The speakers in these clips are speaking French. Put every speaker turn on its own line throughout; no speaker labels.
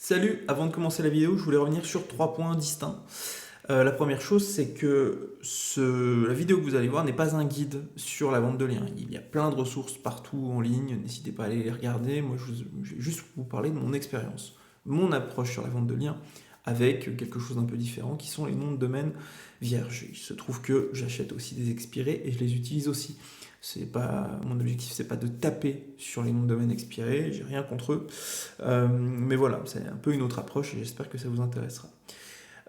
Salut, avant de commencer la vidéo, je voulais revenir sur 3 points distincts. La première chose, c'est que la vidéo que vous allez voir n'est pas un guide sur la vente de liens. Il y a plein de ressources partout en ligne, n'hésitez pas à aller les regarder. Moi, je vais juste vous parler de mon expérience, mon approche sur la vente de liens, avec quelque chose d'un peu différent, qui sont les noms de domaine vierges. Il se trouve que j'achète aussi des expirés et je les utilise aussi. Mon objectif, c'est pas de taper sur les noms de domaine expirés, j'ai rien contre eux. Mais voilà, c'est un peu une autre approche et j'espère que ça vous intéressera.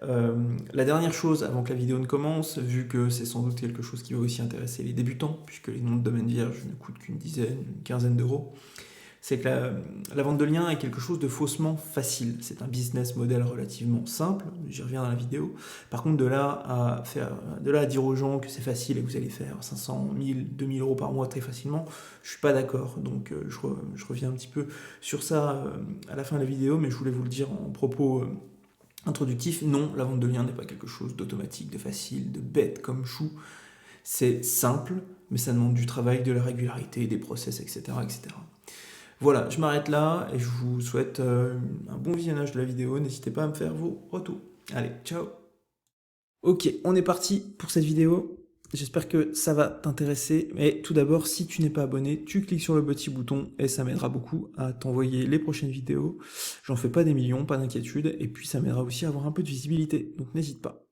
La dernière chose, avant que la vidéo ne commence, vu que c'est sans doute quelque chose qui va aussi intéresser les débutants, puisque les noms de domaine vierge ne coûtent qu'une dizaine, une quinzaine d'euros, c'est que la vente de liens est quelque chose de faussement facile. C'est un business model relativement simple, j'y reviens dans la vidéo. Par contre, de là à dire aux gens que c'est facile et que vous allez faire 500, 1000, 2000 euros par mois très facilement, je suis pas d'accord. Donc je reviens un petit peu sur ça à la fin de la vidéo, mais je voulais vous le dire en propos introductif. Non, la vente de liens n'est pas quelque chose d'automatique, de facile, de bête comme chou. C'est simple, mais ça demande du travail, de la régularité, des process, etc., etc. Voilà, je m'arrête là et je vous souhaite un bon visionnage de la vidéo. N'hésitez pas à me faire vos retours. Allez, ciao. Ok, on est parti pour cette vidéo. J'espère que ça va t'intéresser. Mais tout d'abord, si tu n'es pas abonné, tu cliques sur le petit bouton et ça m'aidera beaucoup à t'envoyer les prochaines vidéos. J'en fais pas des millions, pas d'inquiétude. Et puis ça m'aidera aussi à avoir un peu de visibilité. Donc n'hésite pas.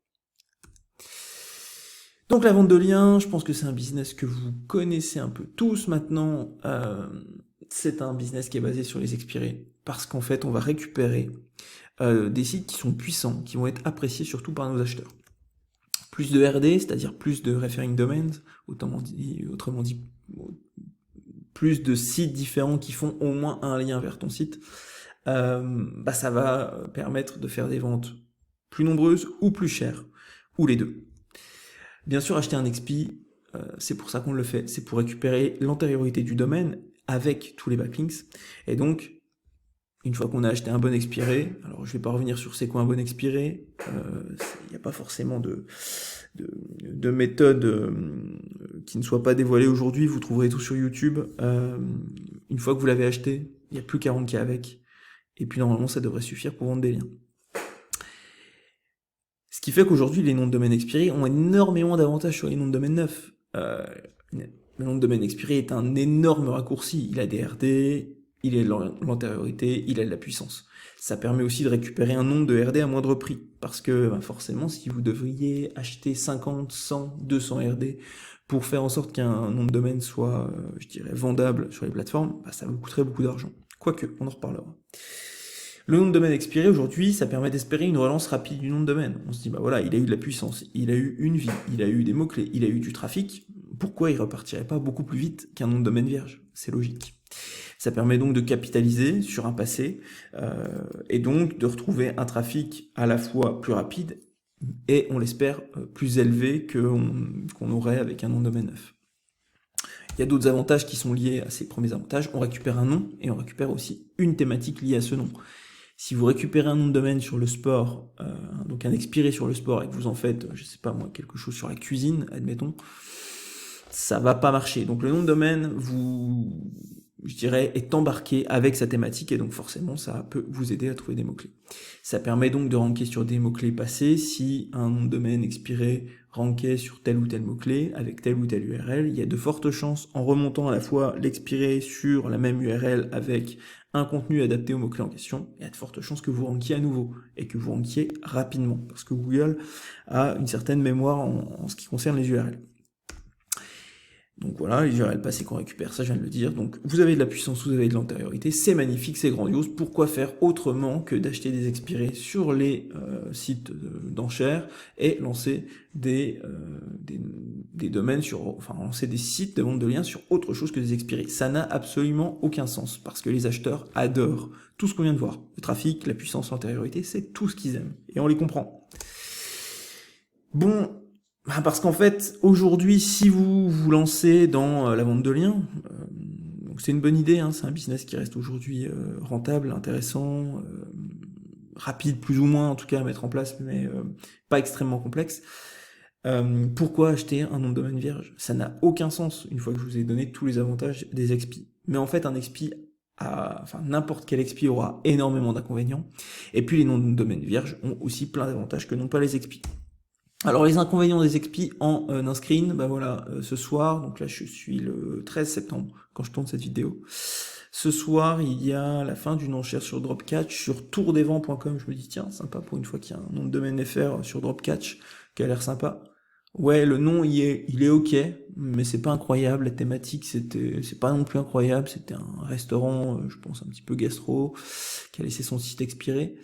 Donc la vente de liens, je pense que c'est un business que vous connaissez un peu tous maintenant. C'est un business qui est basé sur les expirés. Parce qu'en fait, on va récupérer des sites qui sont puissants, qui vont être appréciés surtout par nos acheteurs. Plus de RD, c'est-à-dire plus de referring domains, autrement dit, plus de sites différents qui font au moins un lien vers ton site, ça va permettre de faire des ventes plus nombreuses ou plus chères, ou les deux. Bien sûr, acheter un XP, c'est pour ça qu'on le fait, c'est pour récupérer l'antériorité du domaine avec tous les backlinks, et donc, une fois qu'on a acheté un bon expiré, alors je vais pas revenir sur c'est quoi un bon expiré, il n'y a pas forcément de méthode qui ne soit pas dévoilée aujourd'hui, vous trouverez tout sur YouTube. Une fois que vous l'avez acheté, il n'y a plus qu'à rentrer avec, et puis normalement ça devrait suffire pour vendre des liens. Ce qui fait qu'aujourd'hui les noms de domaine expirés ont énormément d'avantages sur les noms de domaine neufs. Le nom de domaine expiré est un énorme raccourci, il a des RD, il a de l'antériorité, il a de la puissance. Ça permet aussi de récupérer un nombre de RD à moindre prix, parce que forcément, si vous devriez acheter 50, 100, 200 RD pour faire en sorte qu'un nom de domaine soit, je dirais, vendable sur les plateformes, ça vous coûterait beaucoup d'argent. Quoique, on en reparlera. Le nom de domaine expiré, aujourd'hui, ça permet d'espérer une relance rapide du nom de domaine. On se dit, voilà, il a eu de la puissance, il a eu une vie, il a eu des mots-clés, il a eu du trafic. Pourquoi il repartirait pas beaucoup plus vite qu'un nom de domaine vierge? C'est logique. Ça permet donc de capitaliser sur un passé et donc de retrouver un trafic à la fois plus rapide et, on l'espère, plus élevé qu'on aurait avec un nom de domaine neuf. Il y a d'autres avantages qui sont liés à ces premiers avantages. On récupère un nom et on récupère aussi une thématique liée à ce nom. Si vous récupérez un nom de domaine sur le sport, donc un expiré sur le sport, et que vous en faites, je sais pas moi, quelque chose sur la cuisine, admettons, ça va pas marcher. Donc le nom de domaine, je dirais, est embarqué avec sa thématique, et donc forcément, ça peut vous aider à trouver des mots-clés. Ça permet donc de ranker sur des mots-clés passés. Si un nom de domaine expiré rankait sur tel ou tel mot-clé, avec telle ou telle URL, il y a de fortes chances, en remontant à la fois l'expiré sur la même URL avec un contenu adapté au mot-clé en question, il y a de fortes chances que vous rankiez à nouveau, et que vous rankiez rapidement, parce que Google a une certaine mémoire en ce qui concerne les URL. Donc voilà, les URL passées qu'on récupère, ça je viens de le dire. Donc vous avez de la puissance, vous avez de l'antériorité, c'est magnifique, c'est grandiose. Pourquoi faire autrement que d'acheter des expirés sur les sites d'enchères et lancer des domaines lancer des sites de vente de liens sur autre chose que des expirés? Ça n'a absolument aucun sens, parce que les acheteurs adorent tout ce qu'on vient de voir. Le trafic, la puissance, l'antériorité, c'est tout ce qu'ils aiment. Et on les comprend. Bon, parce qu'en fait, aujourd'hui, si vous vous lancez dans la vente de liens, donc c'est une bonne idée, c'est un business qui reste aujourd'hui rentable, intéressant, rapide plus ou moins en tout cas à mettre en place, mais pas extrêmement complexe. Pourquoi acheter un nom de domaine vierge? Ça n'a aucun sens une fois que je vous ai donné tous les avantages des XP. Mais en fait, un XP enfin n'importe quel expi aura énormément d'inconvénients. Et puis les noms de domaine vierges ont aussi plein d'avantages que n'ont pas les expis. Alors les inconvénients des expis en un screen, bah voilà, ce soir, donc là je suis le 13 septembre quand je tourne cette vidéo. Ce soir, il y a la fin d'une enchère sur Dropcatch, sur tourdesvents.com. Je me dis, tiens, sympa pour une fois qu'il y a un nom de domaine FR sur Dropcatch, qui a l'air sympa. Ouais, le nom, il est ok, mais c'est pas incroyable. La thématique, c'est pas non plus incroyable. C'était un restaurant, je pense, un petit peu gastro, qui a laissé son site expirer.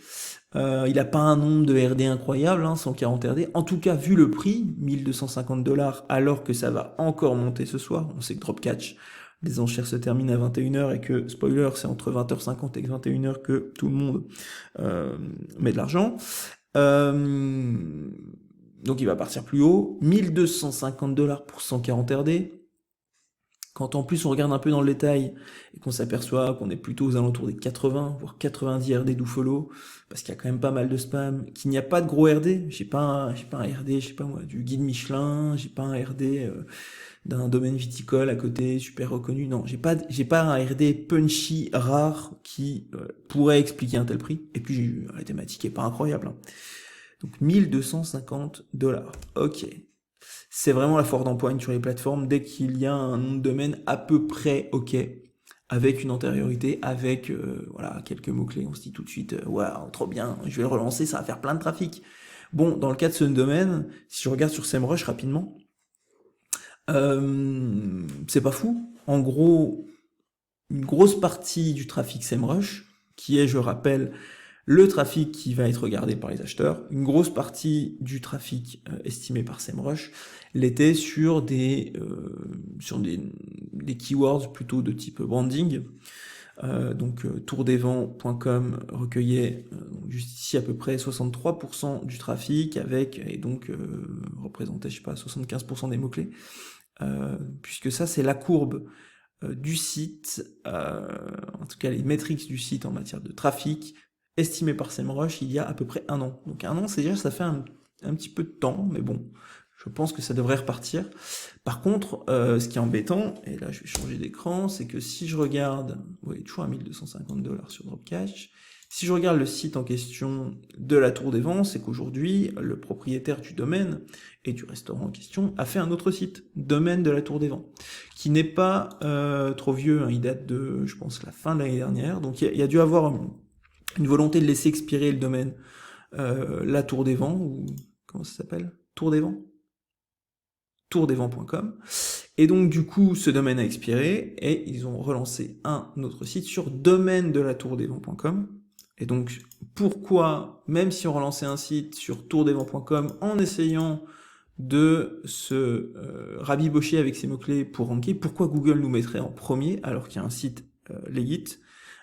Il a pas un nombre de RD incroyable, 140 RD. En tout cas, vu le prix, 1250 $, alors que ça va encore monter ce soir. On sait que Dropcatch, les enchères se terminent à 21h et que, spoiler, c'est entre 20h50 et 21h que tout le monde met de l'argent. Donc il va partir plus haut. 1250 $ pour 140 RD. Quand en plus on regarde un peu dans le détail et qu'on s'aperçoit qu'on est plutôt aux alentours des 80, voire 90 RD dofollow, parce qu'il y a quand même pas mal de spam, qu'il n'y a pas de gros RD, j'ai pas un RD, je sais pas moi, du guide Michelin, j'ai pas un RD d'un domaine viticole à côté, super reconnu, non, j'ai pas un RD punchy, rare, qui pourrait expliquer un tel prix, et puis la thématique est pas incroyable. Donc 1250 $, ok. C'est vraiment la foire d'empoigne sur les plateformes dès qu'il y a un nom de domaine à peu près ok, avec une antériorité, avec voilà quelques mots-clés, on se dit tout de suite, waouh, trop bien, je vais le relancer, ça va faire plein de trafic. Bon, dans le cas de ce domaine, si je regarde sur SEMrush rapidement, c'est pas fou. En gros, une grosse partie du trafic SEMrush, qui est, je rappelle, le trafic qui va être regardé par les acheteurs, une grosse partie du trafic estimé par SEMrush l'était sur des keywords plutôt de type branding. Donc tourdesvents.com recueillait juste ici à peu près 63% du trafic et donc représentait, je sais pas, 75% des mots-clés. Puisque ça c'est la courbe du site, en tout cas les métriques du site en matière de trafic, estimé par SEMrush il y a à peu près un an. Donc un an, c'est déjà, ça fait un petit peu de temps, mais bon, je pense que ça devrait repartir. Par contre, ce qui est embêtant, et là je vais changer d'écran, c'est que si je regarde, oui, toujours à 1250 $ sur Dropcatch, si je regarde le site en question de la Tour des Vents, c'est qu'aujourd'hui, le propriétaire du domaine et du restaurant en question a fait un autre site, domaine de la Tour des Vents, qui n'est pas trop vieux, il date de, je pense, la fin de l'année dernière, donc il y a dû avoir une volonté de laisser expirer le domaine la Tour des Vents, ou comment ça s'appelle ? Tour des Vents ? tourdesvents.com. Et donc du coup, ce domaine a expiré, et ils ont relancé un autre site sur domaine de la tourdesvents.com. Et donc, pourquoi, même si on relançait un site sur tourdesvents.com en essayant de se rabibocher avec ces mots-clés pour ranker, pourquoi Google nous mettrait en premier alors qu'il y a un site legit,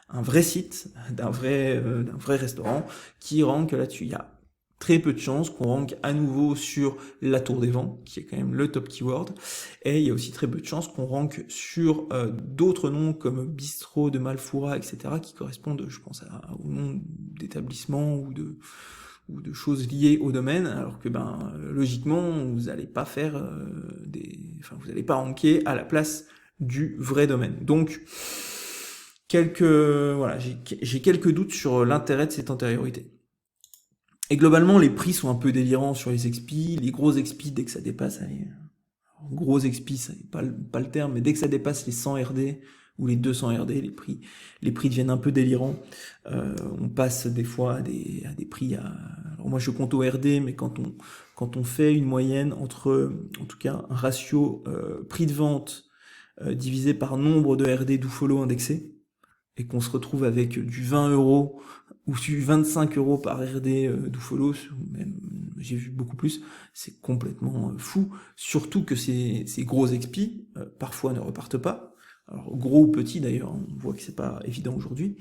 un vrai site d'un vrai restaurant qui rank là-dessus. Il y a très peu de chances qu'on rank à nouveau sur la Tour des Vents, qui est quand même le top keyword, et il y a aussi très peu de chances qu'on rank sur d'autres noms comme Bistrot de Malfoura, etc., qui correspondent, je pense, au nom d'établissements ou de choses liées au domaine, alors que logiquement, vous n'allez pas faire vous n'allez pas ranker à la place du vrai domaine. Donc, j'ai quelques doutes sur l'intérêt de cette antériorité. Et globalement, les prix sont un peu délirants sur les expis. Les gros expis, dès que ça dépasse, gros expis, ça n'est pas le terme, mais dès que ça dépasse les 100 RD ou les 200 RD, les prix deviennent un peu délirants. On passe des fois à des prix alors moi je compte au RD, mais quand on fait une moyenne entre, en tout cas, un ratio prix de vente divisé par nombre de RD dofollow indexés, et qu'on se retrouve avec du 20 € ou du 25 € par RD dofollow, même j'ai vu beaucoup plus, c'est complètement fou, surtout que ces gros expis parfois ne repartent pas. Alors gros ou petit d'ailleurs, on voit que c'est pas évident aujourd'hui.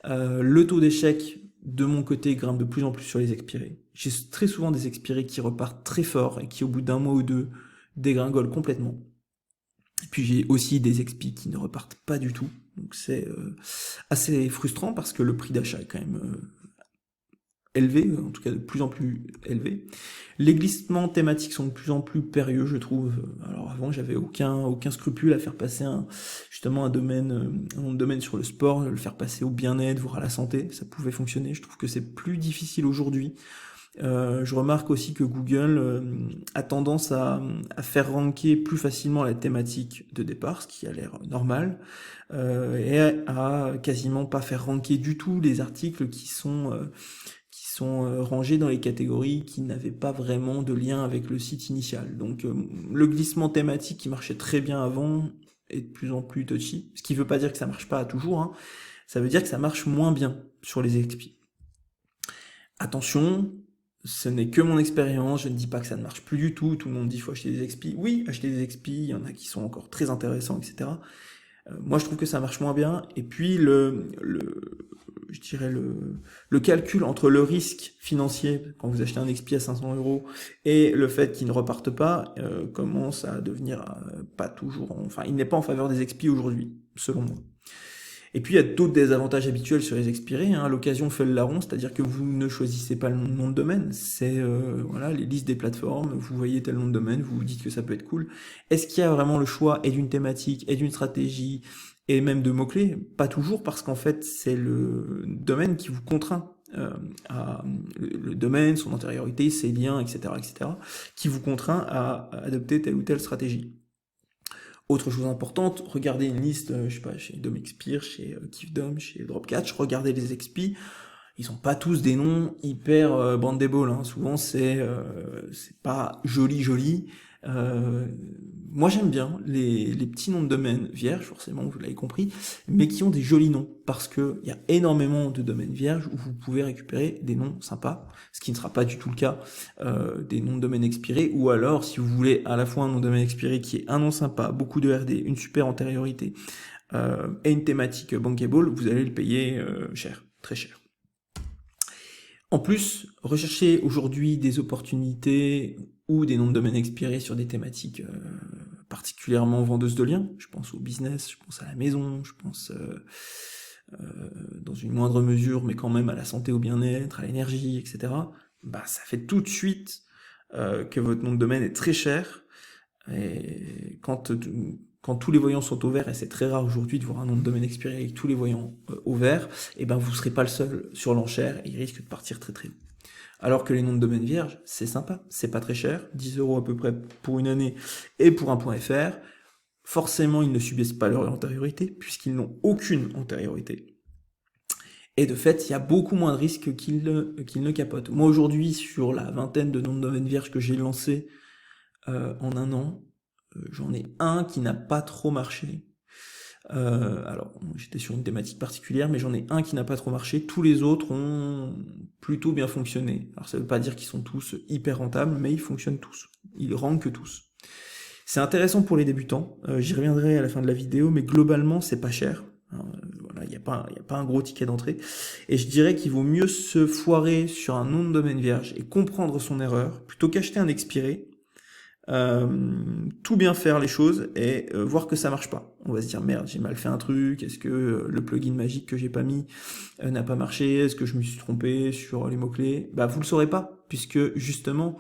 Le taux d'échec de mon côté grimpe de plus en plus sur les expirés. J'ai très souvent des expirés qui repartent très fort et qui au bout d'un mois ou deux dégringolent complètement. Et puis j'ai aussi des expis qui ne repartent pas du tout. Donc c'est assez frustrant parce que le prix d'achat est quand même élevé, en tout cas de plus en plus élevé. Les glissements thématiques sont de plus en plus périlleux, je trouve. Alors avant, j'avais aucun scrupule à faire passer justement un nom de domaine sur le sport, le faire passer au bien-être, voire à la santé. Ça pouvait fonctionner. Je trouve que c'est plus difficile aujourd'hui. Je remarque aussi que Google a tendance à faire ranker plus facilement la thématique de départ, ce qui a l'air normal, et à quasiment pas faire ranker du tout les articles qui sont rangés dans les catégories qui n'avaient pas vraiment de lien avec le site initial. Donc le glissement thématique qui marchait très bien avant est de plus en plus touchy, ce qui veut pas dire que ça marche pas toujours, hein. Ça veut dire que ça marche moins bien sur les expi. Attention, ce n'est que mon expérience, je ne dis pas que ça ne marche plus du tout, tout le monde dit qu'il faut acheter des expis. Oui, acheter des expis, il y en a qui sont encore très intéressants, etc. Moi, je trouve que ça marche moins bien. Et puis, je dirais le calcul entre le risque financier, quand vous achetez un expi à 500 euros, et le fait qu'il ne reparte pas, commence à devenir pas toujours... Enfin, il n'est pas en faveur des expis aujourd'hui, selon moi. Et puis il y a d'autres désavantages habituels sur les expirés, hein. L'occasion fait le larron, c'est-à-dire que vous ne choisissez pas le nom de domaine, c'est voilà, les listes des plateformes, vous voyez tel nom de domaine, vous vous dites que ça peut être cool. Est-ce qu'il y a vraiment le choix et d'une thématique, et d'une stratégie, et même de mots-clés? Pas toujours, parce qu'en fait c'est le domaine qui vous contraint. Le domaine, son antériorité, ses liens, etc., qui vous contraint à adopter telle ou telle stratégie. Autre chose importante, regardez une liste, je sais pas, chez DomExpire, chez KiffDom, chez Dropcatch, regardez les expis, ils ont pas tous des noms hyper brandable, hein. Souvent c'est pas joli. Moi j'aime bien les petits noms de domaine vierges, forcément vous l'avez compris, mais qui ont des jolis noms, parce que il y a énormément de domaines vierges où vous pouvez récupérer des noms sympas, ce qui ne sera pas du tout le cas des noms de domaine expirés, ou alors si vous voulez à la fois un nom de domaine expiré qui est un nom sympa, beaucoup de RD, une super antériorité et une thématique bankable, vous allez le payer cher, très cher. En plus, rechercher aujourd'hui des opportunités ou des noms de domaine expirés sur des thématiques particulièrement vendeuses de liens, je pense au business, je pense à la maison, je pense dans une moindre mesure, mais quand même à la santé, au bien-être, à l'énergie, etc. Bah, ça fait tout de suite que votre nom de domaine est très cher, et quand tous les voyants sont au vert, et c'est très rare aujourd'hui de voir un nom de domaine expiré avec tous les voyants au vert, et ben vous serez pas le seul sur l'enchère, et il risque de partir très très vite. Alors que les noms de domaine vierges, c'est sympa, c'est pas très cher, 10 € à peu près pour une année et pour un .fr. Forcément, ils ne subissent pas leur antériorité, puisqu'ils n'ont aucune antériorité. Et de fait, il y a beaucoup moins de risques qu'ils ne capotent. Moi aujourd'hui, sur la vingtaine de noms de domaine vierges que j'ai lancés en un an, j'en ai un qui n'a pas trop marché. Alors, j'étais sur une thématique particulière, mais j'en ai un qui n'a pas trop marché. Tous les autres ont plutôt bien fonctionné. Alors, ça veut pas dire qu'ils sont tous hyper rentables, mais ils fonctionnent tous. Ils rankent tous. C'est intéressant pour les débutants. J'y reviendrai à la fin de la vidéo, mais globalement, c'est pas cher. Voilà, il n'y a pas un gros ticket d'entrée. Et je dirais qu'il vaut mieux se foirer sur un nom de domaine vierge et comprendre son erreur, plutôt qu'acheter un expiré, tout bien faire les choses et voir que ça marche pas. On va se dire merde, j'ai mal fait un truc, est-ce que le plugin magique que j'ai pas mis n'a pas marché, est-ce que je me suis trompé sur les mots-clés? Bah vous le saurez pas, puisque justement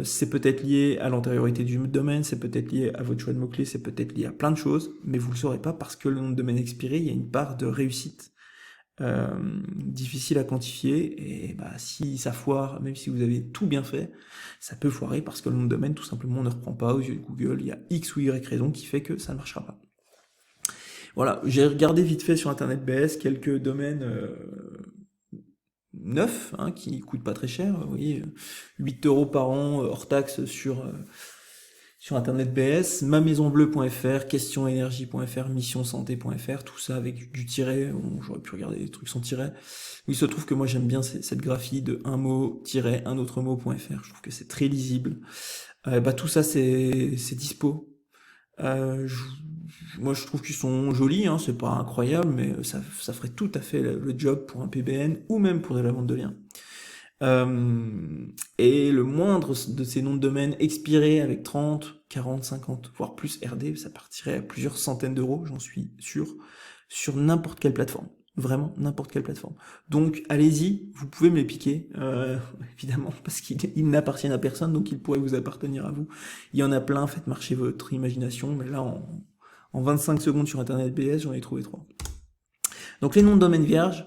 c'est peut-être lié à l'antériorité du domaine, c'est peut-être lié à votre choix de mots-clés, c'est peut-être lié à plein de choses, mais vous le saurez pas parce que le nom de domaine expiré, il y a une part de réussite difficile à quantifier, et bah si ça foire, même si vous avez tout bien fait, ça peut foirer parce que le nom de domaine tout simplement ne reprend pas aux yeux de Google, il y a X ou Y raison qui fait que ça ne marchera pas. Voilà, j'ai regardé vite fait sur internet BS quelques domaines neufs, hein, qui coûtent pas très cher, vous voyez, 8 € par an hors taxe sur internet BS, mamaisonbleue.fr, questionenergie.fr, missionsanté.fr, tout ça avec du tiret. Bon, j'aurais pu regarder des trucs sans tiret. Il se trouve que moi j'aime bien cette graphie de un mot, tiret, un autre mot.fr. Je trouve que c'est très lisible. Tout ça c'est dispo. Moi je trouve qu'ils sont jolis, hein, c'est pas incroyable, mais ça ferait tout à fait le job pour un PBN ou même pour de la vente de liens. Et le moindre de ces noms de domaine expirés avec 30, 40, 50, voire plus RD, ça partirait à plusieurs centaines d'euros, j'en suis sûr, sur n'importe quelle plateforme. Vraiment, n'importe quelle plateforme. Donc, allez-y, vous pouvez me les piquer, évidemment, parce qu'ils n'appartiennent à personne, donc ils pourraient vous appartenir à vous. Il y en a plein, faites marcher votre imagination, mais là, en 25 secondes sur Internet BS, j'en ai trouvé 3. Donc, les noms de domaine vierges,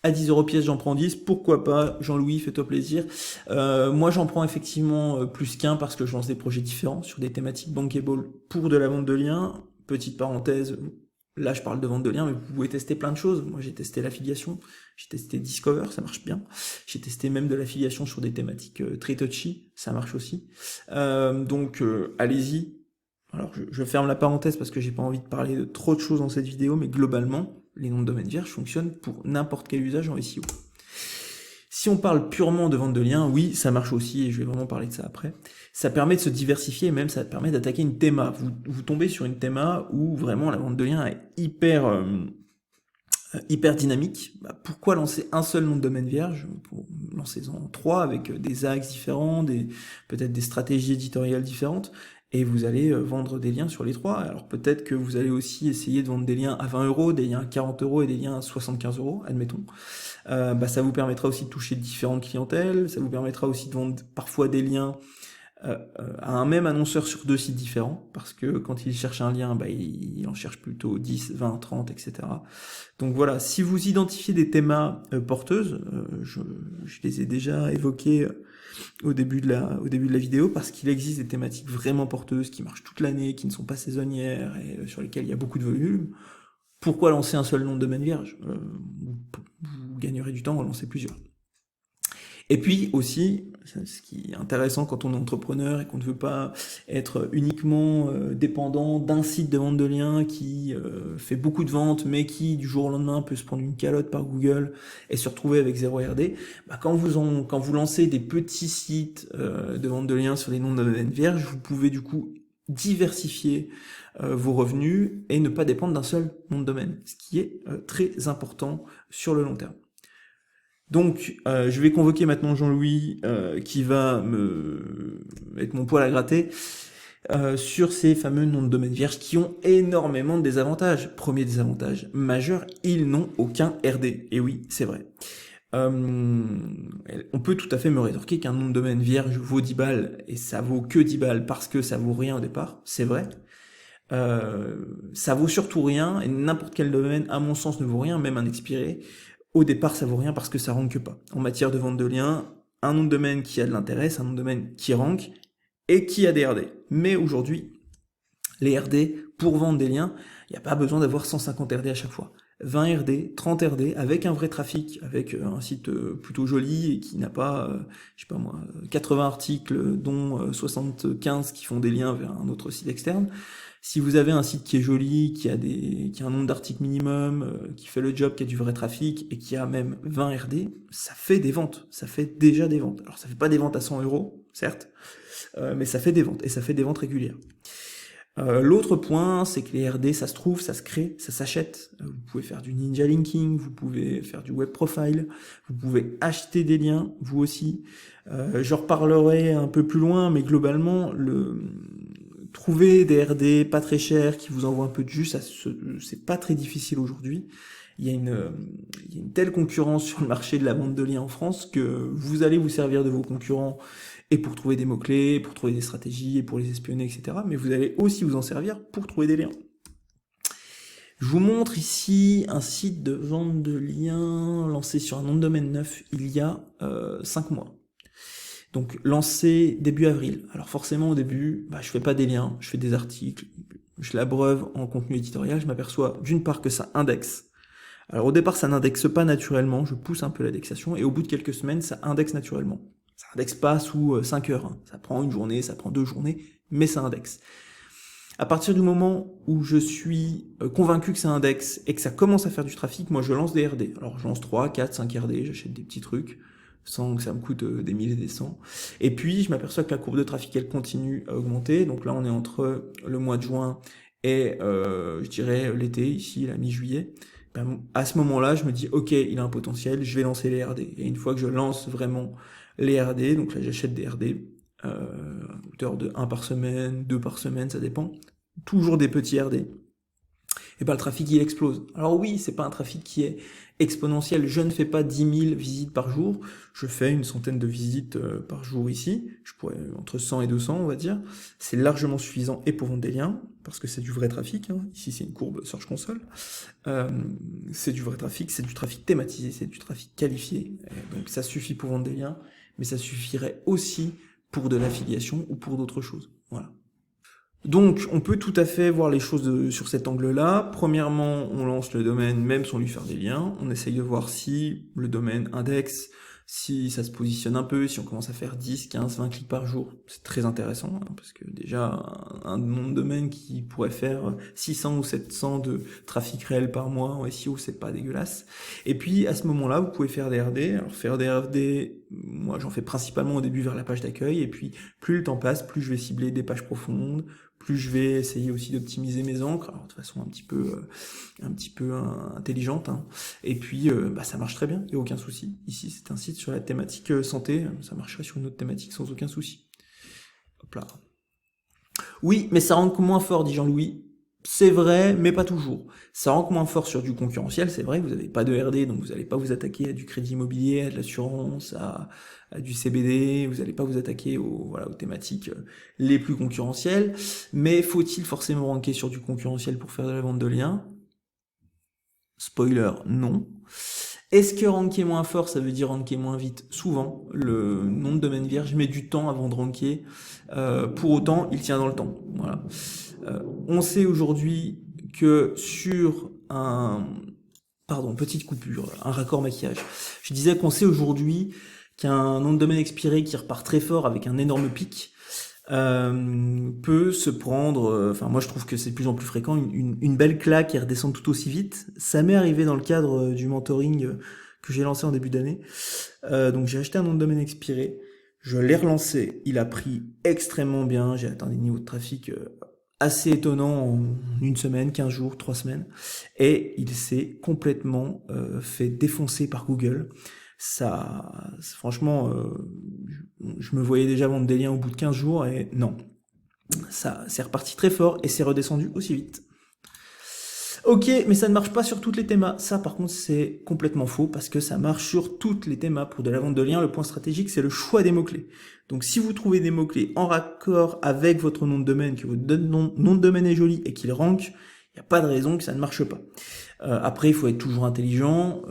à 10 € pièce, j'en prends 10, pourquoi pas, Jean-Louis, fais-toi plaisir. Moi, j'en prends effectivement plus qu'un, parce que je lance des projets différents, sur des thématiques bankable pour de la vente de liens. Petite parenthèse, là, je parle de vente de liens, mais vous pouvez tester plein de choses. Moi, j'ai testé l'affiliation, j'ai testé Discover, ça marche bien. J'ai testé même de l'affiliation sur des thématiques très touchy, ça marche aussi. Donc, allez-y. Alors, je ferme la parenthèse parce que j'ai pas envie de parler de trop de choses dans cette vidéo, mais globalement, les noms de domaine vierges fonctionnent pour n'importe quel usage en SEO. Si on parle purement de vente de liens, oui, ça marche aussi, et je vais vraiment parler de ça après. Ça permet de se diversifier, et même ça permet d'attaquer une théma. Vous tombez sur une théma où vraiment la vente de liens est hyper dynamique. Bah, pourquoi lancer un seul nom de domaine vierge? Lancez-en 3 avec des axes différents, peut-être des stratégies éditoriales différentes, et vous allez vendre des liens sur les 3. Alors peut-être que vous allez aussi essayer de vendre des liens à 20 €, des liens à 40 € et des liens à 75 €, admettons. Ça vous permettra aussi de toucher différentes clientèles, ça vous permettra aussi de vendre parfois des liens à un même annonceur sur 2 sites différents, parce que quand il cherche un lien, il en cherche plutôt 10, 20, 30, etc. Donc voilà, si vous identifiez des thémas porteuses, je les ai déjà évoquées au début de la vidéo, parce qu'il existe des thématiques vraiment porteuses qui marchent toute l'année, qui ne sont pas saisonnières et sur lesquelles il y a beaucoup de volume. Pourquoi lancer un seul nom de domaine vierge? Vous gagnerez du temps à en lancer plusieurs. Et puis aussi, ce qui est intéressant quand on est entrepreneur et qu'on ne veut pas être uniquement dépendant d'un site de vente de liens qui fait beaucoup de ventes, mais qui du jour au lendemain peut se prendre une calotte par Google et se retrouver avec 0 RD, quand vous lancez des petits sites de vente de liens sur des noms de domaine vierge, vous pouvez du coup diversifier vos revenus et ne pas dépendre d'un seul nom de domaine, ce qui est très important sur le long terme. Donc, je vais convoquer maintenant Jean-Louis, qui va être mon poil à gratter, sur ces fameux noms de domaine vierges qui ont énormément de désavantages. Premier désavantage majeur, ils n'ont aucun RD. Et oui, c'est vrai. On peut tout à fait me rétorquer qu'un nom de domaine vierge vaut 10 balles, et ça vaut que 10 balles parce que ça vaut rien au départ, c'est vrai. Ça vaut surtout rien, et n'importe quel domaine, à mon sens, ne vaut rien, même un expiré. Au départ, ça vaut rien parce que ça rank pas. En matière de vente de liens, un nom de domaine qui a de l'intérêt, c'est un nom de domaine qui rank et qui a des RD. Mais aujourd'hui, les RD, pour vendre des liens, il n'y a pas besoin d'avoir 150 RD à chaque fois. 20 RD, 30 RD, avec un vrai trafic, avec un site plutôt joli et qui n'a pas, 80 articles, dont 75 qui font des liens vers un autre site externe. Si vous avez un site qui est joli, qui a un nombre d'articles minimum, qui fait le job, qui a du vrai trafic, et qui a même 20 RD, ça fait des ventes, ça fait déjà des ventes. Alors ça fait pas des ventes à 100 €, certes, mais ça fait des ventes, et ça fait des ventes régulières. L'autre point, c'est que les RD, ça se trouve, ça se crée, ça s'achète. Vous pouvez faire du ninja linking, vous pouvez faire du web profile, vous pouvez acheter des liens, vous aussi. Je reparlerai un peu plus loin, mais globalement, trouver des RD pas très chers qui vous envoient un peu de jus, c'est pas très difficile aujourd'hui. Il y a une telle concurrence sur le marché de la vente de liens en France que vous allez vous servir de vos concurrents et pour trouver des mots-clés, pour trouver des stratégies et pour les espionner, etc. Mais vous allez aussi vous en servir pour trouver des liens. Je vous montre ici un site de vente de liens lancé sur un nom de domaine neuf il y a 5 mois. Donc lancé début avril. Alors forcément au début, je fais pas des liens, je fais des articles, je l'abreuve en contenu éditorial, je m'aperçois d'une part que ça indexe. Alors au départ ça n'indexe pas naturellement, je pousse un peu l'indexation, et au bout de quelques semaines ça indexe naturellement. Ça indexe pas sous 5 heures, hein. Ça prend une journée, ça prend 2 journées, mais ça indexe. À partir du moment où je suis convaincu que ça indexe et que ça commence à faire du trafic, moi je lance des RD. Alors je lance 3, 4, 5 RD, j'achète des petits trucs, sans que ça me coûte des milliers et des cents. Et puis je m'aperçois que la courbe de trafic elle continue à augmenter, donc là on est entre le mois de juin et je dirais l'été, ici la mi-juillet. À ce moment-là, je me dis ok, il a un potentiel, je vais lancer les RD. Et une fois que je lance vraiment les RD, donc là j'achète des RD, hauteur de 1 par semaine, 2 par semaine, ça dépend. Toujours des petits RD. et ben le trafic il explose. Alors oui, c'est pas un trafic qui est exponentiel. Je ne fais pas 10 000 visites par jour. Je fais une centaine de visites par jour ici. Je pourrais entre 100 et 200, on va dire. C'est largement suffisant et pour vendre des liens, parce que c'est du vrai trafic. Hein. Ici, c'est une courbe Search Console. Euh, c'est du vrai trafic, c'est du trafic thématisé, c'est du trafic qualifié. Et donc ça suffit pour vendre des liens, mais ça suffirait aussi pour de l'affiliation ou pour d'autres choses. Voilà. Donc, on peut tout à fait voir les choses sur cet angle-là. Premièrement, on lance le domaine même sans lui faire des liens. On essaye de voir si le domaine indexe, si ça se positionne un peu, si on commence à faire 10, 15, 20 clics par jour. C'est très intéressant, hein, parce que déjà, un nom de domaine qui pourrait faire 600 ou 700 de trafic réel par mois en SEO, c'est pas dégueulasse. Et puis, à ce moment-là, vous pouvez faire des RD. Alors, faire des RD, moi, j'en fais principalement au début vers la page d'accueil. Et puis, plus le temps passe, plus je vais cibler des pages profondes, plus je vais essayer aussi d'optimiser mes encres, alors de façon un petit peu intelligente, hein. Et puis ça marche très bien, il n'y a aucun souci. Ici c'est un site sur la thématique santé, ça marcherait sur une autre thématique sans aucun souci. Hop là. Oui, mais ça rank moins fort, dit Jean-Louis. C'est vrai, mais pas toujours. Ça rank moins fort sur du concurrentiel, c'est vrai, vous n'avez pas de RD, donc vous n'allez pas vous attaquer à du crédit immobilier, à de l'assurance, à du CBD, vous n'allez pas vous attaquer aux thématiques les plus concurrentielles. Mais faut-il forcément ranker sur du concurrentiel pour faire de la vente de liens? Spoiler, non. Est-ce que ranker moins fort, ça veut dire ranker moins vite? Souvent, le nom de domaine vierge met du temps avant de ranker. Pour autant, il tient dans le temps. Voilà. On sait aujourd'hui que sur un... Pardon, petite coupure, un raccord maquillage. Je disais qu'on sait aujourd'hui qu'un nom de domaine expiré qui repart très fort avec un énorme pic peut se prendre, enfin moi je trouve que c'est de plus en plus fréquent, une belle claque et redescendre tout aussi vite. Ça m'est arrivé dans le cadre du mentoring que j'ai lancé en début d'année. Donc j'ai acheté un nom de domaine expiré, je l'ai relancé, il a pris extrêmement bien, j'ai atteint des niveaux de trafic assez étonnants en une semaine, 15 jours, 3 semaines, et il s'est complètement fait défoncer par Google. Ça, franchement, je me voyais déjà vendre des liens au bout de 15 jours et non. Ça, c'est reparti très fort et c'est redescendu aussi vite. Ok, mais ça ne marche pas sur toutes les thémas. Ça, par contre, c'est complètement faux parce que ça marche sur toutes les thémas. Pour de la vente de liens, le point stratégique, c'est le choix des mots-clés. Donc, si vous trouvez des mots-clés en raccord avec votre nom de domaine, que votre nom de domaine est joli et qu'il rank, il n'y a pas de raison que ça ne marche pas. Après, il faut être toujours intelligent.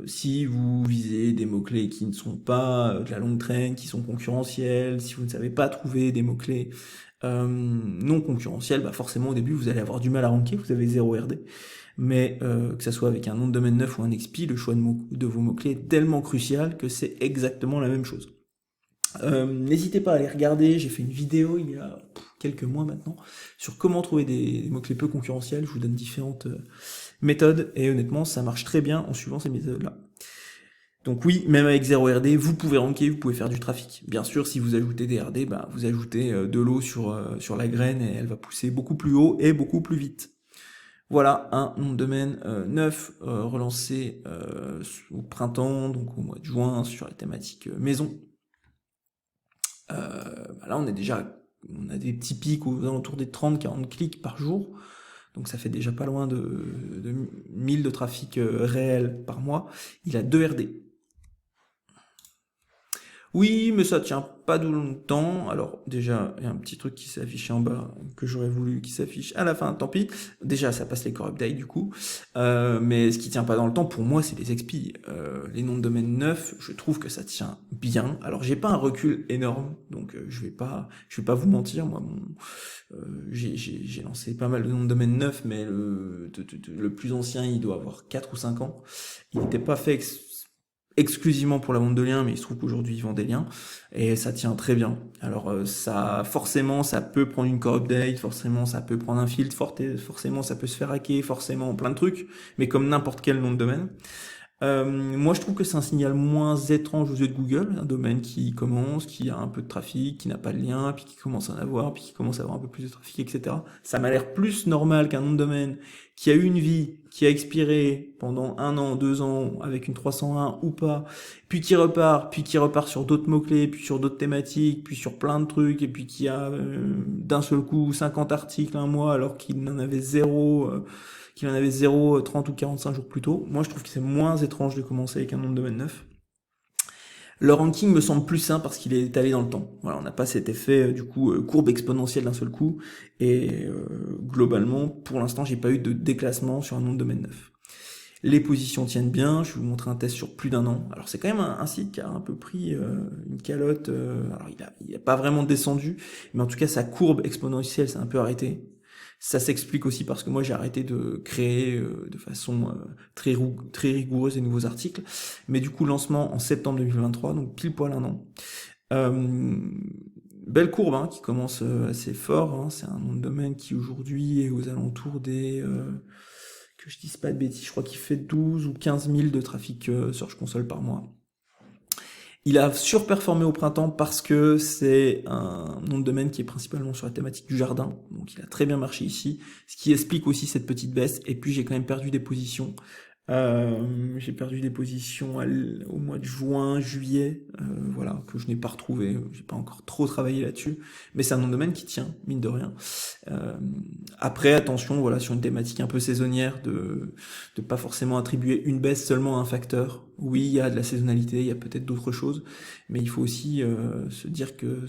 Si vous visez des mots-clés qui ne sont pas de la longue traîne, qui sont concurrentiels, si vous ne savez pas trouver des mots-clés non concurrentiels, bah forcément au début vous allez avoir du mal à ranker, vous avez 0 RD. Mais que ça soit avec un nom de domaine neuf ou un expi, le choix de vos mots-clés est tellement crucial que c'est exactement la même chose. N'hésitez pas à aller regarder, j'ai fait une vidéo il y a quelques mois maintenant sur comment trouver des mots-clés peu concurrentiels. Je vous donne différentes méthodes et honnêtement ça marche très bien en suivant ces méthodes-là. Donc oui, même avec 0 RD, vous pouvez ranker, vous pouvez faire du trafic. Bien sûr, si vous ajoutez des RD, bah, vous ajoutez de l'eau sur la graine et elle va pousser beaucoup plus haut et beaucoup plus vite. Voilà un nom de domaine neuf relancé au printemps, donc au mois de juin, sur la thématique maison. Là, on a des petits pics aux alentours des 30-40 clics par jour. Donc ça fait déjà pas loin de 1000 de trafic réel par mois. Il a 2 RD. Oui, mais ça tient pas de longtemps. Alors déjà, il y a un petit truc qui s'affiche en bas que j'aurais voulu qu'il s'affiche à la fin, tant pis. Déjà, ça passe les core updates du coup. Mais ce qui tient pas dans le temps, pour moi, c'est les expis. Les noms de domaine neufs, je trouve que ça tient bien. Alors j'ai pas un recul énorme, donc je vais pas vous mentir. Moi, j'ai lancé pas mal de noms de domaine neufs, mais le plus ancien, il doit avoir 4 ou 5 ans. Il n'était pas fait exclusivement pour la vente de liens, mais il se trouve qu'aujourd'hui ils vendent des liens et ça tient très bien. Alors forcément ça peut prendre une core update, forcément ça peut prendre un filtre, forcément ça peut se faire hacker, forcément plein de trucs, mais comme n'importe quel nom de domaine. Moi je trouve que c'est un signal moins étrange aux yeux de Google, un domaine qui commence, qui a un peu de trafic, qui n'a pas de lien, puis qui commence à en avoir, puis qui commence à avoir un peu plus de trafic, etc. Ça m'a l'air plus normal qu'un nom de domaine qui a eu une vie, qui a expiré pendant 1 an, 2 ans, avec une 301 ou pas, puis qui repart sur d'autres mots-clés, puis sur d'autres thématiques, puis sur plein de trucs, et puis qui a d'un seul coup 50 articles un mois alors qu'il n'en avait zéro, qu'il en avait 0, 30 ou 45 jours plus tôt. Moi, je trouve que c'est moins étrange de commencer avec un nom de domaine neuf. Le ranking me semble plus sain parce qu'il est étalé dans le temps. Voilà, on n'a pas cet effet du coup courbe exponentielle d'un seul coup. Et globalement, pour l'instant, j'ai pas eu de déclassement sur un nom de domaine neuf. Les positions tiennent bien, je vais vous montrer un test sur plus d'un an. Alors c'est quand même un site qui a un peu pris une calotte, alors il a pas vraiment descendu, mais en tout cas sa courbe exponentielle s'est un peu arrêtée. Ça s'explique aussi parce que moi j'ai arrêté de créer de façon très rigoureuse des nouveaux articles. Mais du coup lancement en septembre 2023, donc pile poil un an. Belle courbe hein, qui commence assez fort, hein. C'est un nom de domaine qui aujourd'hui est aux alentours des... que je dise pas de bêtises, je crois qu'il fait 12 ou 15 000 de trafic Search Console par mois. Il a surperformé au printemps parce que c'est un nom de domaine qui est principalement sur la thématique du jardin, donc il a très bien marché ici, ce qui explique aussi cette petite baisse, et puis j'ai quand même perdu des positions. J'ai perdu des positions au mois de juin, juillet, voilà, que je n'ai pas retrouvé, j'ai pas encore trop travaillé là-dessus, mais c'est un nom de domaine qui tient, mine de rien. Après, attention, voilà, sur une thématique un peu saisonnière, de pas forcément attribuer une baisse seulement à un facteur. Oui, il y a de la saisonnalité, il y a peut-être d'autres choses, mais il faut aussi se dire que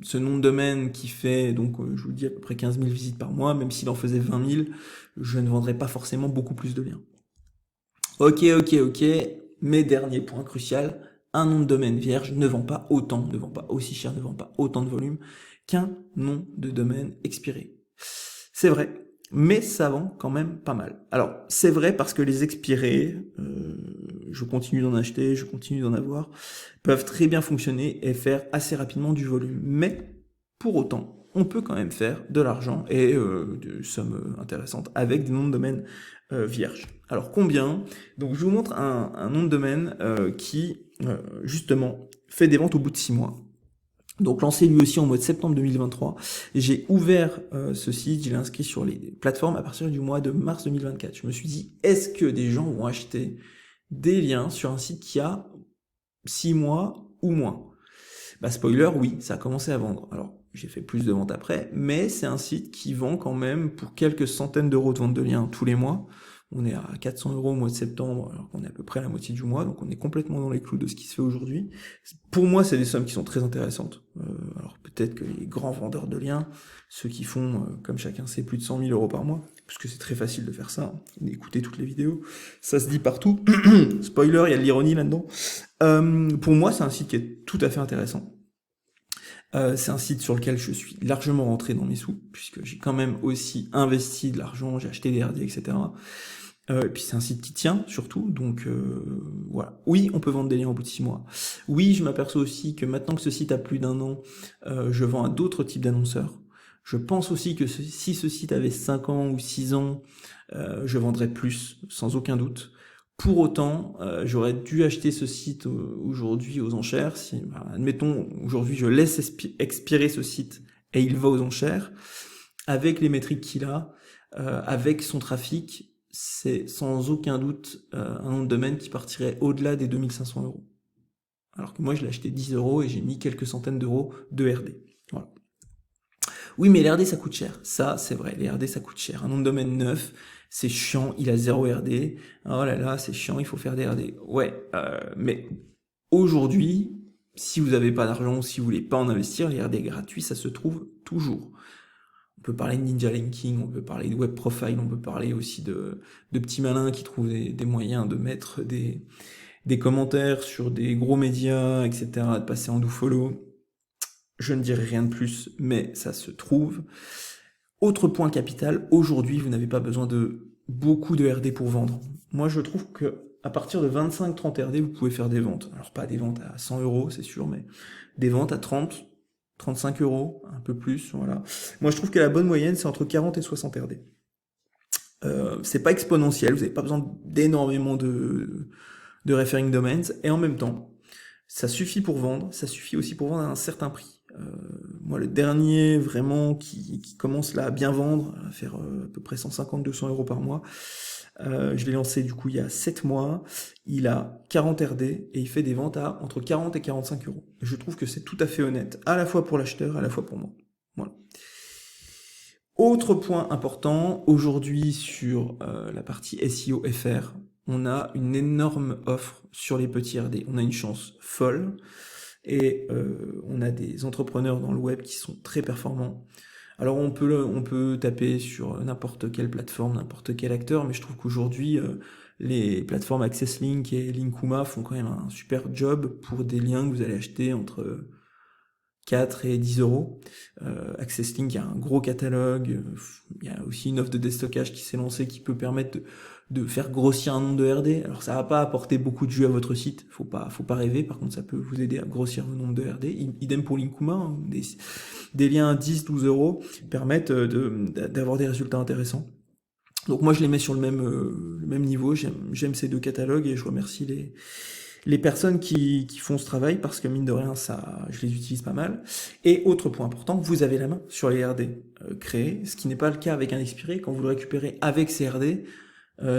ce nom de domaine qui fait, donc je vous dis à peu près 15 000 visites par mois, même s'il en faisait 20 000, je ne vendrais pas forcément beaucoup plus de liens. Ok, mais dernier point crucial, un nom de domaine vierge ne vend pas autant, ne vend pas aussi cher, ne vend pas autant de volume qu'un nom de domaine expiré. C'est vrai, mais ça vend quand même pas mal. Alors, c'est vrai parce que les expirés, je continue d'en acheter, je continue d'en avoir, peuvent très bien fonctionner et faire assez rapidement du volume. Mais, pour autant, on peut quand même faire de l'argent et des sommes intéressantes avec des noms de domaine vierges. Alors combien? Donc je vous montre un nom de domaine qui justement fait des ventes au bout de 6 mois. Donc lancé lui aussi en mois de septembre 2023. J'ai ouvert ce site, je l'ai inscrit sur les plateformes à partir du mois de mars 2024. Je me suis dit, est-ce que des gens vont acheter des liens sur un site qui a 6 mois ou moins? Bah spoiler, oui, ça a commencé à vendre. Alors j'ai fait plus de ventes après, mais c'est un site qui vend quand même pour quelques centaines d'euros de vente de liens tous les mois. On est à 400 € au mois de septembre, alors qu'on est à peu près à la moitié du mois, donc on est complètement dans les clous de ce qui se fait aujourd'hui. Pour moi, c'est des sommes qui sont très intéressantes. Alors peut-être que les grands vendeurs de liens, ceux qui font, comme chacun sait, plus de 100 000 € par mois, puisque c'est très facile de faire ça, d'écouter toutes les vidéos, ça se dit partout. Spoiler, il y a de l'ironie là-dedans. Pour moi, c'est un site qui est tout à fait intéressant. C'est un site sur lequel je suis largement rentré dans mes sous, puisque j'ai quand même aussi investi de l'argent, j'ai acheté des RD, etc. Et puis c'est un site qui tient, surtout, donc voilà. Oui, on peut vendre des liens au bout de 6 mois. Oui, je m'aperçois aussi que maintenant que ce site a plus d'un an, je vends à d'autres types d'annonceurs. Je pense aussi que si ce site avait 5 ans ou 6 ans, je vendrais plus, sans aucun doute. Pour autant, j'aurais dû acheter ce site aujourd'hui aux enchères. Si, bah, admettons, aujourd'hui, je laisse expirer ce site et il va aux enchères. Avec les métriques qu'il a, avec son trafic, c'est sans aucun doute un nom de domaine qui partirait au-delà des 2500 €. Alors que moi, je l'ai acheté 10 € et j'ai mis quelques centaines d'euros de RD. Voilà. Oui, mais les RD, ça coûte cher. Ça, c'est vrai, les RD, ça coûte cher. Un nom de domaine neuf, c'est chiant, il a 0 RD. Oh là là, c'est chiant, il faut faire des RD. Ouais, mais aujourd'hui, si vous n'avez pas d'argent, si vous voulez pas en investir, les RD gratuits, ça se trouve toujours. On peut parler de Ninja Linking, on peut parler de Web Profile, on peut parler aussi de petits malins qui trouvent des moyens de mettre des commentaires sur des gros médias, etc., de passer en do-follow. Je ne dirai rien de plus, mais ça se trouve. Autre point capital, aujourd'hui, vous n'avez pas besoin de beaucoup de RD pour vendre. Moi, je trouve que à partir de 25-30 RD, vous pouvez faire des ventes. Alors, pas des ventes à 100 €, c'est sûr, mais des ventes à 30, 35 €, un peu plus, voilà. Moi, je trouve que la bonne moyenne, c'est entre 40 et 60 RD. C'est pas exponentiel, vous n'avez pas besoin d'énormément de referring domains, et en même temps, ça suffit pour vendre, ça suffit aussi pour vendre à un certain prix. Moi, le dernier vraiment qui commence là à bien vendre, à faire à peu près 150-200 € par mois, je l'ai lancé du coup il y a 7 mois, il a 40 RD et il fait des ventes à entre 40 et 45 €. Je trouve que c'est tout à fait honnête, à la fois pour l'acheteur, à la fois pour moi. Voilà. Autre point important, aujourd'hui sur la partie SEO FR, on a une énorme offre sur les petits RD. On a une chance folle et on a des entrepreneurs dans le web qui sont très performants. Alors on peut taper sur n'importe quelle plateforme, n'importe quel acteur, mais je trouve qu'aujourd'hui les plateformes AccessLink et Linkuma font quand même un super job pour des liens que vous allez acheter entre 4 et 10 euros. AccessLink, il y a un gros catalogue, il y a aussi une offre de déstockage qui s'est lancée qui peut permettre de faire grossir un nombre de RD. Alors ça va pas apporter beaucoup de jus à votre site, faut pas rêver, par contre ça peut vous aider à grossir le nombre de RD. Idem pour Linkuma, hein, des liens à 10-12 euros permettent d'avoir des résultats intéressants. Donc moi je les mets sur le même niveau, j'aime ces deux catalogues et je remercie les personnes qui font ce travail parce que mine de rien je les utilise pas mal. Et autre point important, vous avez la main sur les RD créés, ce qui n'est pas le cas avec un expiré. Quand vous le récupérez avec ces RD,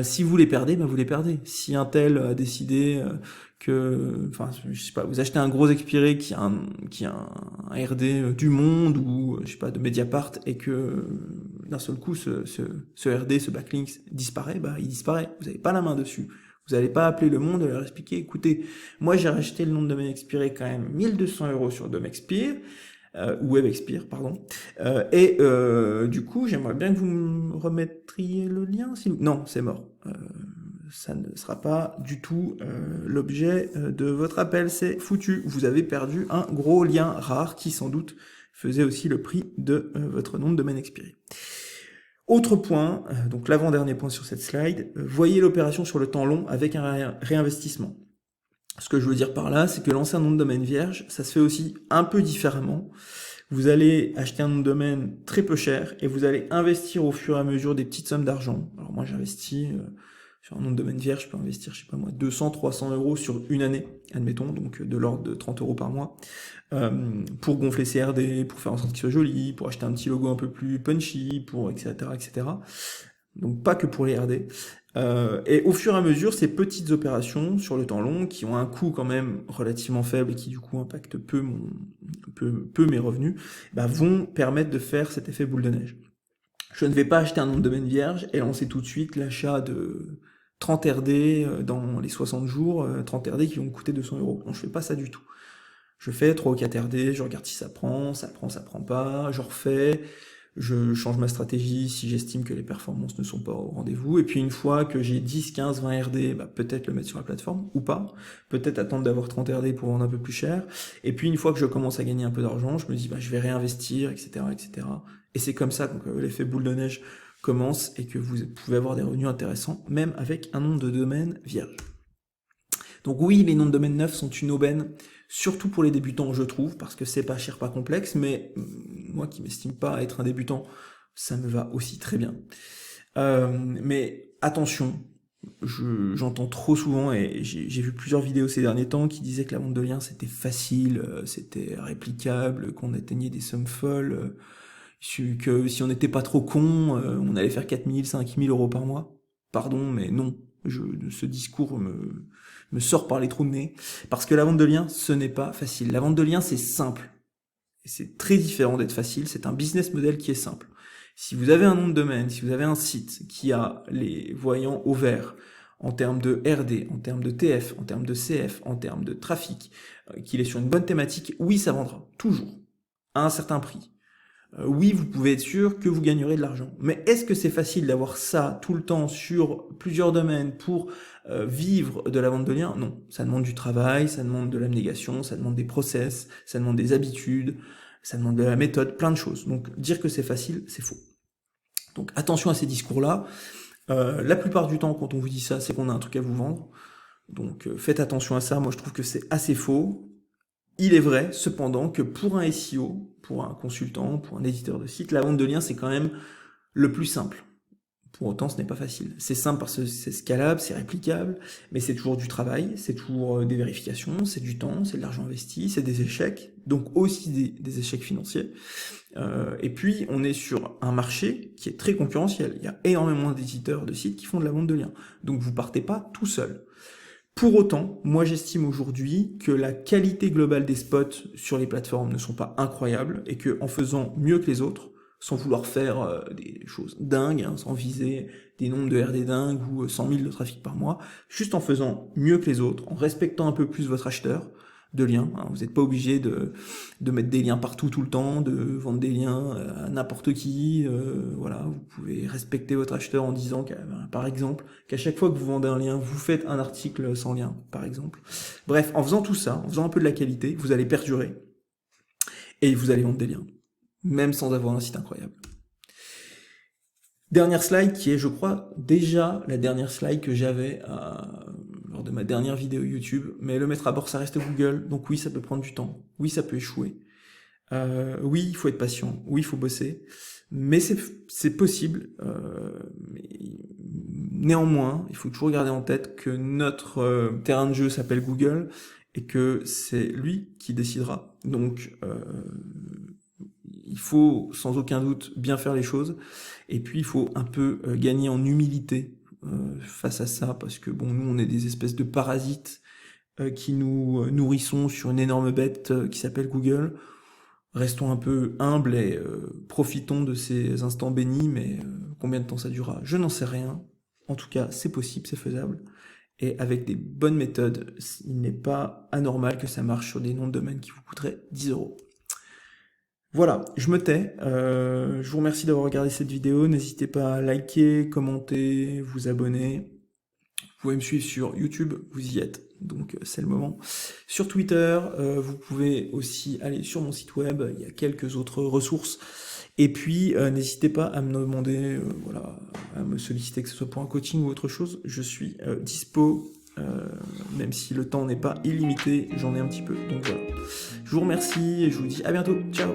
si vous les perdez, vous les perdez. Si un tel a décidé je sais pas, vous achetez un gros expiré qui a un RD du Monde ou je sais pas de Mediapart et que d'un seul coup ce RD, ce backlink disparaît, il disparaît. Vous n'avez pas la main dessus. Vous n'allez pas appeler le monde et leur expliquer, écoutez, moi j'ai racheté le nom de domaine expiré quand même 1200 euros sur Domexpire, ou WebExpire, pardon. Du coup, j'aimerais bien que vous me remettriez le lien. Non, c'est mort. Ça ne sera pas du tout l'objet de votre appel. C'est foutu. Vous avez perdu un gros lien rare qui, sans doute, faisait aussi le prix de votre nom de domaine expiré. Autre point, donc l'avant-dernier point sur cette slide, voyez l'opération sur le temps long avec un réinvestissement. Ce que je veux dire par là, c'est que lancer un nom de domaine vierge, ça se fait aussi un peu différemment. Vous allez acheter un nom de domaine très peu cher et vous allez investir au fur et à mesure des petites sommes d'argent. Alors moi j'investis sur un nom de domaine vierge, je peux investir, je sais pas moi, 200, 300 euros sur une année, admettons, donc de l'ordre de 30 euros par mois, pour gonfler ses RD, pour faire en sorte qu'il soit joli, pour acheter un petit logo un peu plus punchy, pour etc., etc. Donc pas que pour les RD. Et au fur et à mesure, ces petites opérations sur le temps long, qui ont un coût quand même relativement faible et qui du coup impactent peu mes revenus, vont permettre de faire cet effet boule de neige. Je ne vais pas acheter un nom de domaine vierge et lancer tout de suite l'achat de 30 RD dans les 60 jours, 30 RD qui vont me coûter 200 euros. Non, je fais pas ça du tout. Je fais 3 ou 4 RD, je regarde si ça prend pas, je refais, je change ma stratégie si j'estime que les performances ne sont pas au rendez-vous, et puis une fois que j'ai 10, 15, 20 RD, peut-être le mettre sur la plateforme, ou pas, peut-être attendre d'avoir 30 RD pour vendre un peu plus cher, et puis une fois que je commence à gagner un peu d'argent, je me dis je vais réinvestir, etc., etc. Et c'est comme ça que l'effet boule de neige commence, et que vous pouvez avoir des revenus intéressants, même avec un nom de domaine vierge. Donc oui, les noms de domaine neufs sont une aubaine, surtout pour les débutants, je trouve, parce que c'est pas cher, pas complexe, mais moi qui m'estime pas être un débutant, ça me va aussi très bien. Mais attention, j'entends trop souvent, et j'ai vu plusieurs vidéos ces derniers temps qui disaient que la vente de liens c'était facile, c'était réplicable, qu'on atteignait des sommes folles, que si on n'était pas trop con, on allait faire 4000, 5000 euros par mois. Pardon, mais non. Ce discours me sort par les trous de nez, parce que la vente de liens, ce n'est pas facile. La vente de liens, c'est simple. Et c'est très différent d'être facile, c'est un business model qui est simple. Si vous avez un nom de domaine, si vous avez un site qui a les voyants au vert, en termes de RD, en termes de TF, en termes de CF, en termes de trafic, qu'il est sur une bonne thématique, oui, ça vendra, toujours, à un certain prix. Oui, vous pouvez être sûr que vous gagnerez de l'argent. Mais est-ce que c'est facile d'avoir ça tout le temps sur plusieurs domaines pour vivre de la vente de liens? Non. Ça demande du travail, ça demande de l'abnégation, ça demande des process, ça demande des habitudes, ça demande de la méthode, plein de choses. Donc dire que c'est facile, c'est faux. Donc attention à ces discours-là. La plupart du temps, quand on vous dit ça, c'est qu'on a un truc à vous vendre. Donc faites attention à ça. Moi, je trouve que c'est assez faux. Il est vrai, cependant, que pour un SEO, pour un consultant, pour un éditeur de site, la vente de liens, c'est quand même le plus simple. Pour autant, ce n'est pas facile. C'est simple parce que c'est scalable, c'est réplicable, mais c'est toujours du travail, c'est toujours des vérifications, c'est du temps, c'est de l'argent investi, c'est des échecs, donc aussi des échecs financiers. Et puis, on est sur un marché qui est très concurrentiel. Il y a énormément d'éditeurs de sites qui font de la vente de liens. Donc, vous partez pas tout seul. Pour autant, moi j'estime aujourd'hui que la qualité globale des spots sur les plateformes ne sont pas incroyables et que en faisant mieux que les autres, sans vouloir faire des choses dingues, hein, sans viser des nombres de RD dingues ou 100 000 de trafic par mois, juste en faisant mieux que les autres, en respectant un peu plus votre acheteur de liens. Hein. Vous n'êtes pas obligé de mettre des liens partout tout le temps, de vendre des liens à n'importe qui. Voilà, vous pouvez respecter votre acheteur en disant, par exemple, qu'à chaque fois que vous vendez un lien, vous faites un article sans lien, par exemple. Bref, en faisant tout ça, en faisant un peu de la qualité, vous allez perdurer et vous allez vendre des liens, même sans avoir un site incroyable. Dernière slide qui est, je crois, déjà la dernière slide que j'avais lors de ma dernière vidéo YouTube, mais le mettre à bord, ça reste Google, donc oui, ça peut prendre du temps, oui, ça peut échouer, oui, il faut être patient, oui, il faut bosser, mais c'est possible, néanmoins, il faut toujours garder en tête que notre terrain de jeu s'appelle Google, et que c'est lui qui décidera, donc il faut sans aucun doute bien faire les choses, et puis il faut un peu gagner en humilité face à ça, parce que bon, nous on est des espèces de parasites qui nous nourrissons sur une énorme bête qui s'appelle Google. Restons un peu humbles et profitons de ces instants bénis, mais combien de temps ça durera, je n'en sais rien. En tout cas, c'est possible, c'est faisable. Et avec des bonnes méthodes, il n'est pas anormal que ça marche sur des noms de domaine qui vous coûteraient 10 €. Voilà, je me tais. Je vous remercie d'avoir regardé cette vidéo. N'hésitez pas à liker, commenter, vous abonner. Vous pouvez me suivre sur YouTube, vous y êtes, donc c'est le moment. Sur Twitter, vous pouvez aussi aller sur mon site web, il y a quelques autres ressources. Et puis, n'hésitez pas à me demander, voilà, à me solliciter, que ce soit pour un coaching ou autre chose. Je suis dispo, même si le temps n'est pas illimité, j'en ai un petit peu. Donc voilà. Je vous remercie et je vous dis à bientôt. Ciao!